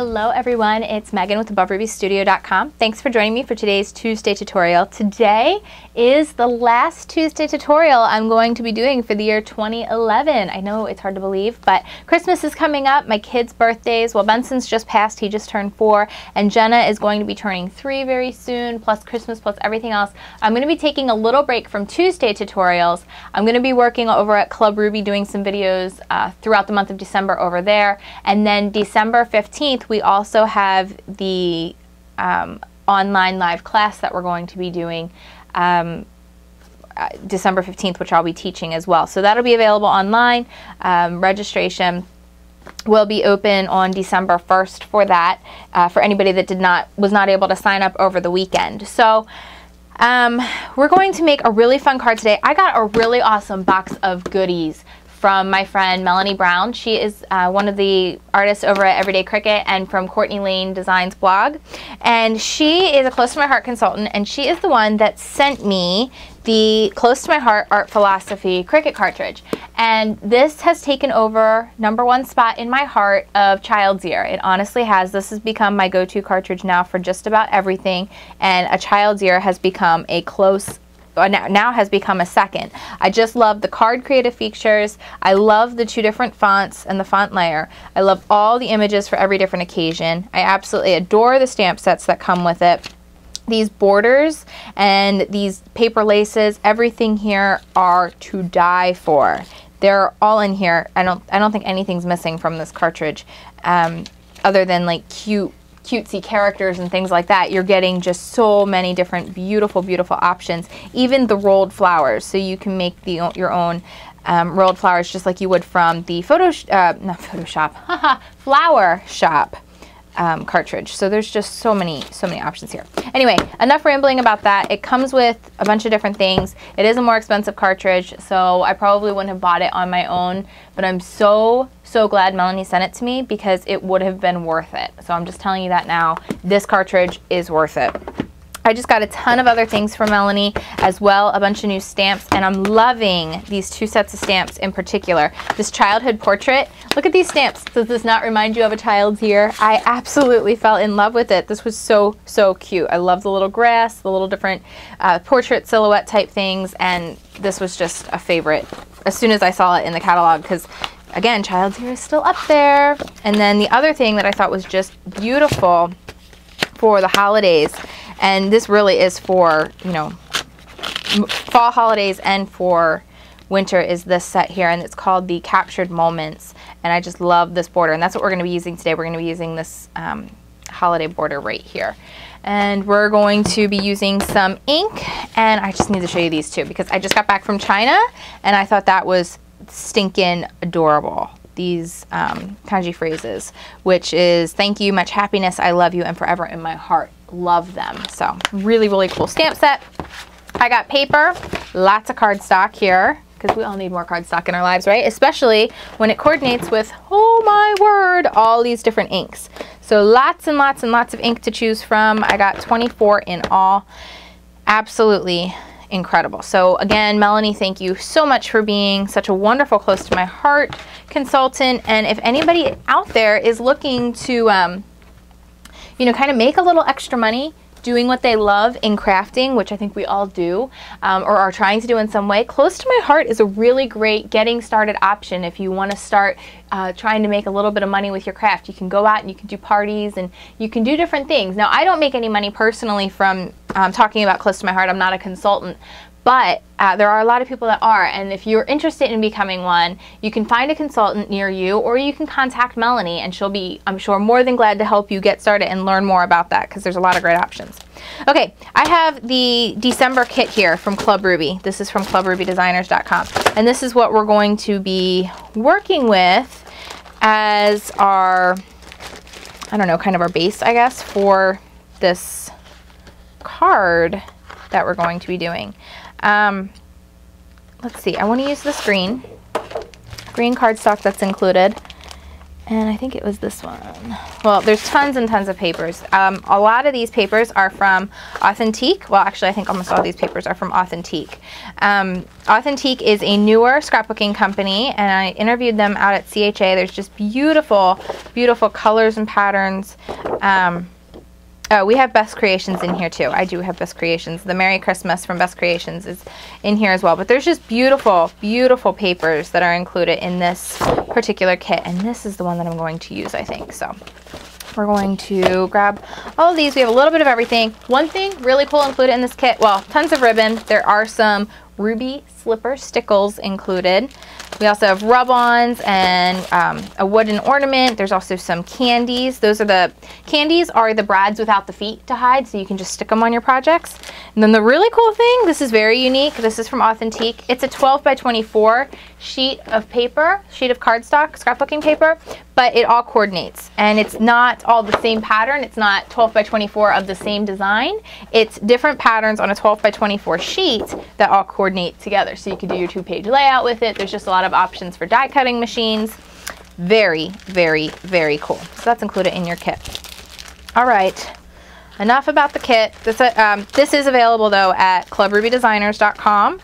Hello everyone, it's Megan with AboveRubyStudio.com. Thanks for joining me for today's Tuesday tutorial. Today is the last Tuesday tutorial I'm going to be doing for the year 2011. I know it's hard to believe, but Christmas is coming up, my kids' birthdays. Well, Benson's just passed, he just turned 4, and Jenna is going to be turning 3 very soon, plus Christmas, plus everything else. I'm going to be taking a little break from Tuesday tutorials. I'm going to be working over at Club Ruby doing some videos throughout the month of December over there, and then December 15th we also have the online live class that we're going to be doing December 15th, which I'll be teaching as well. So that'll be available online. Registration will be open on December 1st for that, for anybody that was not able to sign up over the weekend. So we're going to make a really fun card today. I got a really awesome box of goodies from my friend Melanie Brown. She is one of the artists over at Everyday Cricut and from Courtney Lane Designs blog. And she is a Close to My Heart consultant, and she is the one that sent me the Close to My Heart Art Philosophy Cricut cartridge. And this has taken over @1 spot in my heart of child's ear. It honestly has. This has become my go-to cartridge now for just about everything, and a child's ear has become a close now has become a second. I just love the card creative features. I love the 2 different fonts and the font layer. I love all the images for every different occasion. I absolutely adore the stamp sets that come with it. These borders and these paper laces, everything here are to die for. They're all in here. I don't think anything's missing from this cartridge, other than like cutesy characters and things like that. You're getting just so many different beautiful options. Even the rolled flowers, so you can make your own rolled flowers just like you would from the Flower Shop cartridge. So there's just so many options here. Anyway, enough rambling about that. It comes with a bunch of different things. It is a more expensive cartridge, so I probably wouldn't have bought it on my own, but I'm so glad Melanie sent it to me because it would have been worth it. So I'm just telling you that now. This cartridge is worth it. I just got a ton of other things from Melanie as well, a bunch of new stamps, and I'm loving these 2 sets of stamps in particular. This childhood portrait, look at these stamps. Does this not remind you of a child's ear? I absolutely fell in love with it. This was so cute. I love the little grass, the little different portrait silhouette type things, and this was just a favorite as soon as I saw it in the catalog because, again, child's ear is still up there. And then the other thing that I thought was just beautiful for the holidays, and this really is for, you know, fall holidays and for winter, is this set here, and it's called the Captured Moments, and I just love this border, and that's what we're going to be using today. We're going to be using this holiday border right here, and we're going to be using some ink, and I just need to show you these too because I just got back from China and I thought that was stinking adorable. These kanji phrases, which is thank you, much happiness, I love you, and forever in my heart. Love them. So really cool stamp set. I got paper, lots of cardstock here because we all need more cardstock in our lives, right? Especially when it coordinates with, oh my word, all these different inks. So lots and lots of ink to choose from. I got 24 in all. Absolutely incredible. So again, Melanie, thank you so much for being such a wonderful Close to My Heart consultant. And if anybody out there is looking to you know, kind of make a little extra money doing what they love in crafting, which I think we all do, or are trying to do in some way, Close to My Heart is a really great getting started option if you want to start trying to make a little bit of money with your craft. You can go out and you can do parties and you can do different things. Now, I don't make any money personally from talking about Close to My Heart. I'm not a consultant, but there are a lot of people that are, and if you're interested in becoming one, you can find a consultant near you, or you can contact Melanie, and she'll be, I'm sure, more than glad to help you get started and learn more about that because there's a lot of great options. Okay, I have the December kit here from Club Ruby. This is from clubrubydesigners.com, and this is what we're going to be working with as our, I don't know, kind of our base, I guess, for this card that we're going to be doing. Let's see, I want to use this green cardstock that's included, And I think it was this one. Well, there's tons and tons of papers. A lot of these papers are from Authentique. Well, actually, I think almost all these papers are from Authentique. Authentique is a newer scrapbooking company, and I interviewed them out at CHA. There's just beautiful, beautiful colors and patterns. Oh, we have Best Creations in here too. I do have Best Creations. The Merry Christmas from Best Creations is in here as well. But there's just beautiful, beautiful papers that are included in this particular kit. And this is the one that I'm going to use, I think. So we're going to grab all of these. We have a little bit of everything. One thing really cool included in this kit, well, tons of ribbon. There are some ruby slipper stickles included. We also have rub-ons and a wooden ornament. There's also some candies. Candies are the brads without the feet to hide, so you can just stick them on your projects. And then the really cool thing, this is very unique. This is from Authentique. It's a 12 by 24 sheet of paper, sheet of cardstock, scrapbooking paper, but it all coordinates. And it's not all the same pattern. It's not 12 by 24 of the same design. It's different patterns on a 12 by 24 sheet that all coordinate together. So you can do your 2-page layout with it. There's just a lot of options for die cutting machines. Very, very, very cool. So that's included in your kit. All right, enough about the kit. This is available though at clubrubydesigners.com.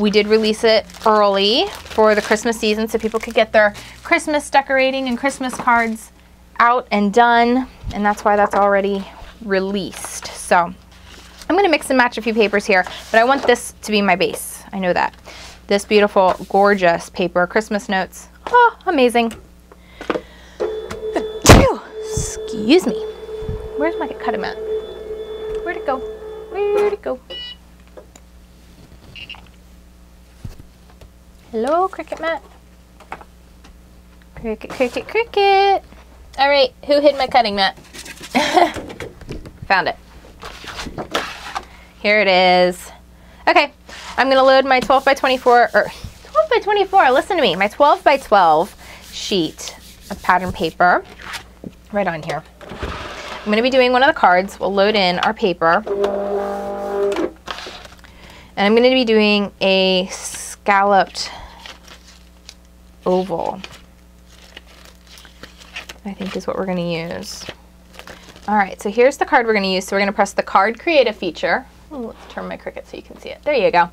We did release it early for the Christmas season so people could get their Christmas decorating and Christmas cards out and done, and that's why that's already released. So I'm going to mix and match a few papers here, but I want this to be my base. I know that. This beautiful, gorgeous paper, Christmas notes. Oh, amazing. Excuse me. Where's my cutting mat? Where'd it go? Where'd it go? Hello, Cricut mat. Cricut, Cricut, Cricut. All right, who hid my cutting mat? Found it. Here it is. Okay, I'm gonna load my 12 by 24, or 12 by 24, listen to me, my 12 by 12 sheet of pattern paper right on here. I'm going to be doing one of the cards. We'll load in our paper. And I'm going to be doing a scalloped oval, I think is what we're going to use. All right, so here's the card we're going to use. So we're going to press the Card Creative feature. Oh, let's turn my Cricut so you can see it. There you go.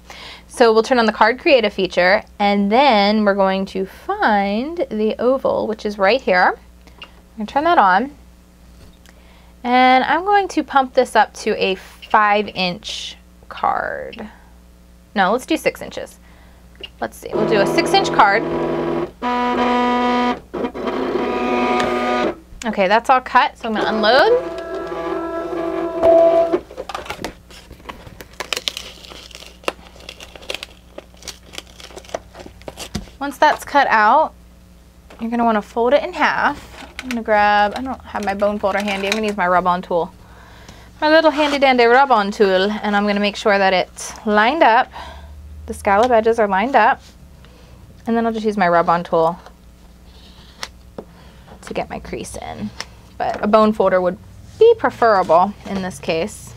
So we'll turn on the Card Creative feature, and then we're going to find the oval, which is right here. I'm going to turn that on. And I'm going to pump this up to a 5-inch card. No, let's do 6 inches. Let's see, we'll do a 6-inch card. Okay, that's all cut, so I'm going to unload. Once that's cut out, you're going to want to fold it in half. I'm going to grab, I don't have my bone folder handy, I'm going to use my rub-on tool. My little handy-dandy rub-on tool, and I'm going to make sure that it's lined up. The scallop edges are lined up. And then I'll just use my rub-on tool to get my crease in. But a bone folder would be preferable in this case.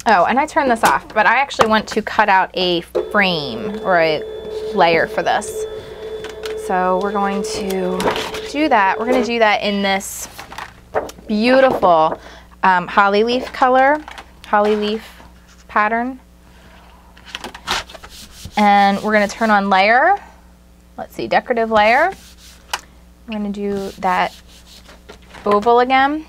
Oh, and I turned this off, but I actually want to cut out a frame or a layer for this. So we're going to do that. We're going to do that in this beautiful holly leaf color, holly leaf pattern. And we're going to turn on layer. Let's see, decorative layer. We're going to do that oval again.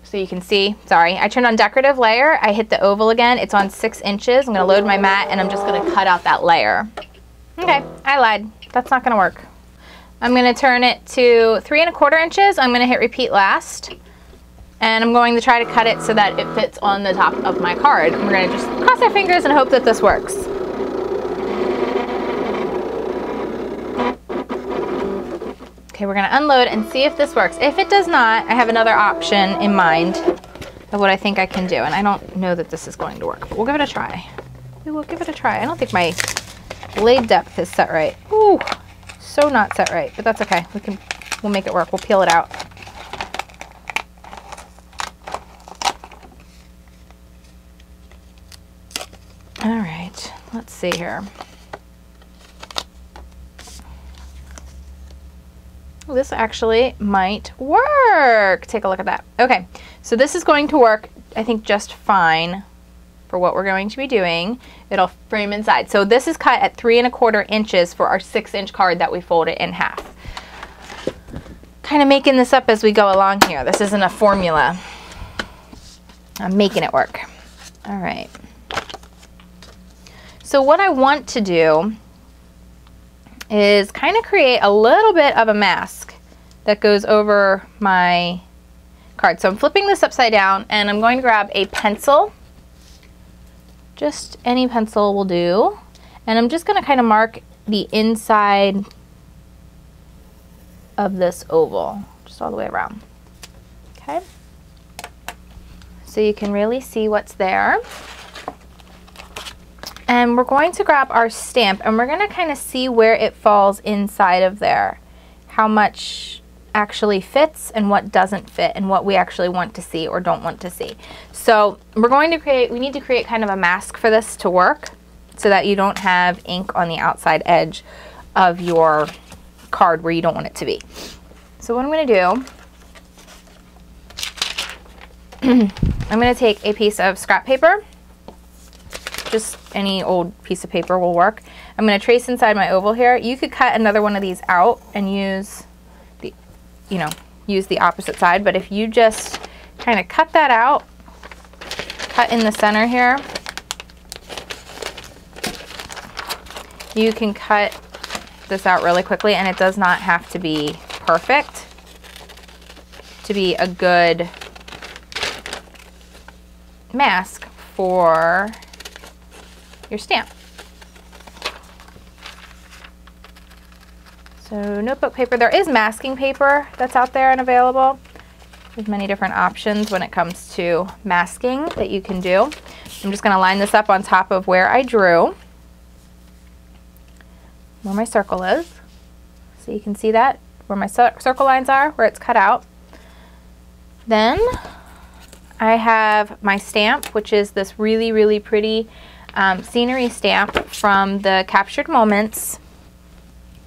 So you can see, sorry, I turned on decorative layer, I hit the oval again, it's on 6 inches. I'm gonna load my mat and I'm just gonna cut out that layer. Okay, I lied, that's not gonna work. I'm gonna turn it to 3 1/4 inches. I'm gonna hit repeat last. And I'm going to try to cut it so that it fits on the top of my card. We're gonna just cross our fingers and hope that this works. Okay, we're gonna unload and see if this works. If it does not, I have another option in mind of what I think I can do. And I don't know that this is going to work, but we'll give it a try. We will give it a try. I don't think my blade depth is set right. Ooh, so not set right, but that's okay. We'll make it work. We'll peel it out. let's see here. This actually might work. Take a look at that. Okay, so this is going to work, I think, just fine for what we're going to be doing. It'll frame inside. So this is cut at 3 1/4 inches for our 6-inch card that we folded in half. Kind of making this up as we go along here. This isn't a formula. I'm making it work. All right. So what I want to do is kind of create a little bit of a mask that goes over my card. So I'm flipping this upside down and I'm going to grab a pencil. Just any pencil will do. And I'm just going to kind of mark the inside of this oval, just all the way around. Okay. So you can really see what's there. And we're going to grab our stamp and we're going to kind of see where it falls inside of there. How much actually fits and what doesn't fit and what we actually want to see or don't want to see. So we're going to create, we need to create kind of a mask for this to work so that you don't have ink on the outside edge of your card where you don't want it to be. So what I'm going to do, I'm going to take a piece of scrap paper. Just any old piece of paper will work. I'm going to trace inside my oval here. You could cut another one of these out and use the, use the opposite side, but if you just kind of cut that out, cut in the center here, you can cut this out really quickly, and it does not have to be perfect to be a good mask for your stamp. So notebook paper, there is masking paper that's out there and available. There's many different options when it comes to masking that you can do. I'm just going to line this up on top of where I drew, where my circle is. So you can see that, where my circle lines are, where it's cut out. Then I have my stamp, which is this really, really pretty scenery stamp from the Captured Moments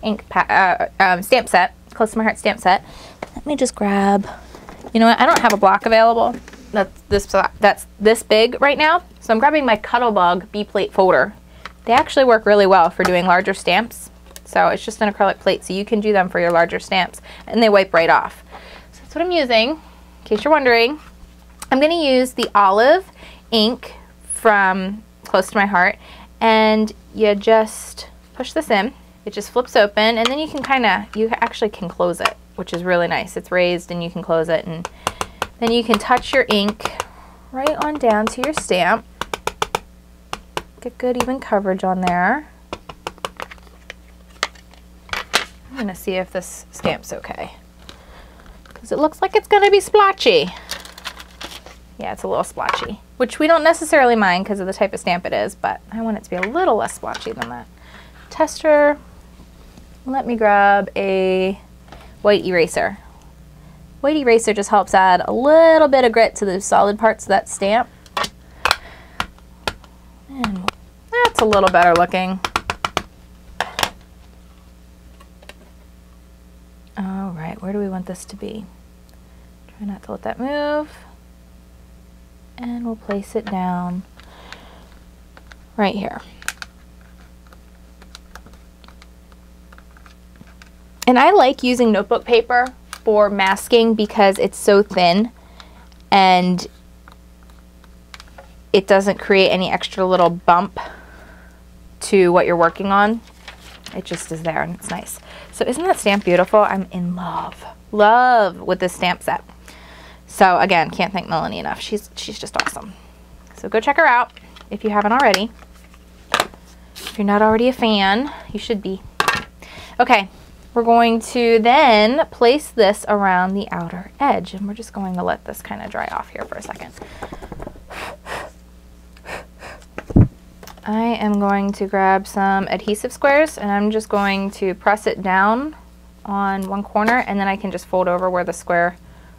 ink stamp set, Close to My Heart stamp set. Let me just grab, you know what, I don't have a block available that's this big right now, so I'm grabbing my Cuttlebug B-plate folder. They actually work really well for doing larger stamps. So it's just an acrylic plate, so you can do them for your larger stamps, and they wipe right off. So that's what I'm using, in case you're wondering. I'm going to use the olive ink from Close to My Heart, and you just push this in. It just flips open, and then you can you actually can close it, which is really nice. It's raised, and you can close it, and then you can touch your ink right on down to your stamp. Get good even coverage on there. I'm going to see if this stamp's okay, because it looks like it's going to be splotchy. Yeah, it's a little splotchy, which we don't necessarily mind because of the type of stamp it is, but I want it to be a little less splotchy than that. Tester. Let me grab a white eraser. White eraser just helps add a little bit of grit to the solid parts of that stamp. And that's a little better looking. All right, where do we want this to be? Try not to let that move. And we'll place it down right here. And I like using notebook paper for masking because it's so thin and it doesn't create any extra little bump to what you're working on. It just is there and it's nice. So isn't that stamp beautiful? I'm in love with this stamp set. So again, can't thank Melanie enough. She's just awesome. So go check her out if you haven't already. If you're not already a fan, you should be. Okay, we're going to then place this around the outer edge, and we're just going to let this kind of dry off here for a second. I am going to grab some adhesive squares, and I'm just going to press it down on one corner, and then I can just fold over where the square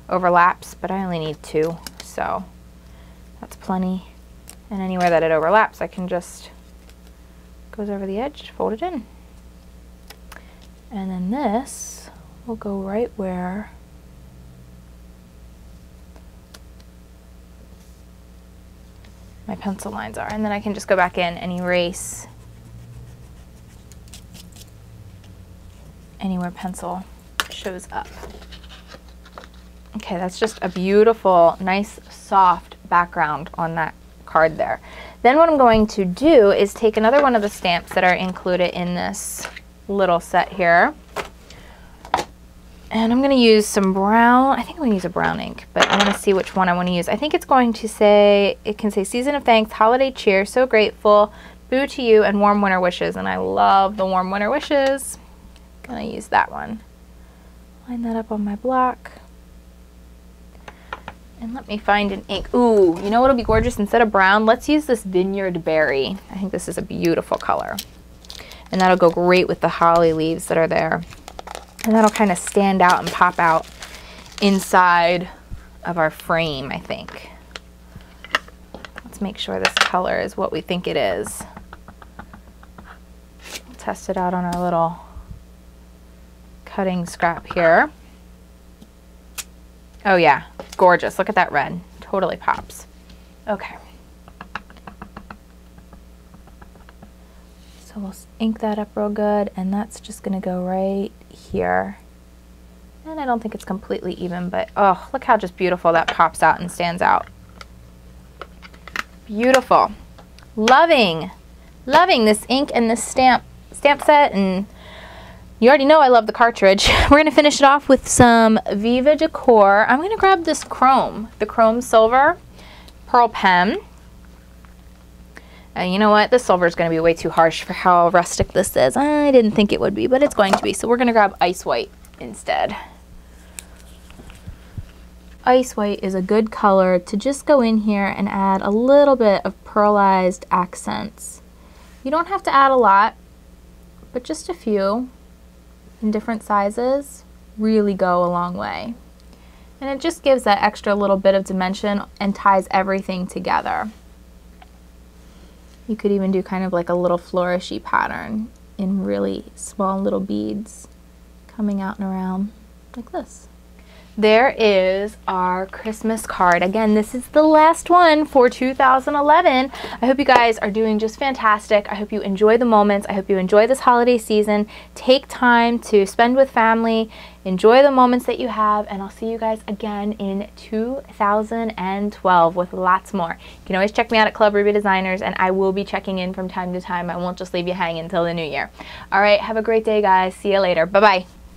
overlaps, but I only need 2, so that's plenty. And anywhere that it overlaps, I can just goes over the edge, fold it in. And then this will go right where my pencil lines are. And then I can just go back in and erase anywhere pencil shows up. Okay, that's just a beautiful, nice, soft background on that card there. Then what I'm going to do is take another one of the stamps that are included in this little set here. And I'm going to use some brown, I think I'm going to use a brown ink, but I want to see which one I want to use. I think it's going to say, it can say Season of Thanks, Holiday Cheer, So Grateful, Boo to You, and Warm Winter Wishes. And I love the Warm Winter Wishes. I'm going to use that one. Line that up on my block. And let me find an ink. Ooh, you know what'll be gorgeous? Instead of brown, let's use this Vineyard Berry. I think this is a beautiful color. And that'll go great with the holly leaves that are there. And that'll kind of stand out and pop out inside of our frame, I think. Let's make sure this color is what we think it is. We'll test it out on our little cutting scrap here. Oh yeah, gorgeous. Look at that red. Totally pops. Okay. So we'll ink that up real good, and that's just going to go right here. And I don't think it's completely even, but oh, look how just beautiful that pops out and stands out. Beautiful. Loving this ink and this stamp set, and you already know I love the cartridge. We're going to finish it off with some Viva Decor. I'm going to grab this chrome, the chrome silver pearl pen. You know what? This silver is going to be way too harsh for how rustic this is. I didn't think it would be, but it's going to be. So we're going to grab ice white instead. Ice white is a good color to just go in here and add a little bit of pearlized accents. You don't have to add a lot, but just a few in different sizes really go a long way. And it just gives that extra little bit of dimension and ties everything together. You could even do kind of like a little flourishy pattern in really small little beads coming out and around like this. There is our Christmas card. Again, this is the last one for 2011. I hope you guys are doing just fantastic. I hope you enjoy the moments. I hope you enjoy this holiday season. Take time to spend with family. Enjoy the moments that you have, and I'll see you guys again in 2012 with lots more. You can always check me out at Club Ruby Designers, and I will be checking in from time to time. I won't just leave you hanging until the new year. All right, have a great day, guys. See you later. Bye-bye.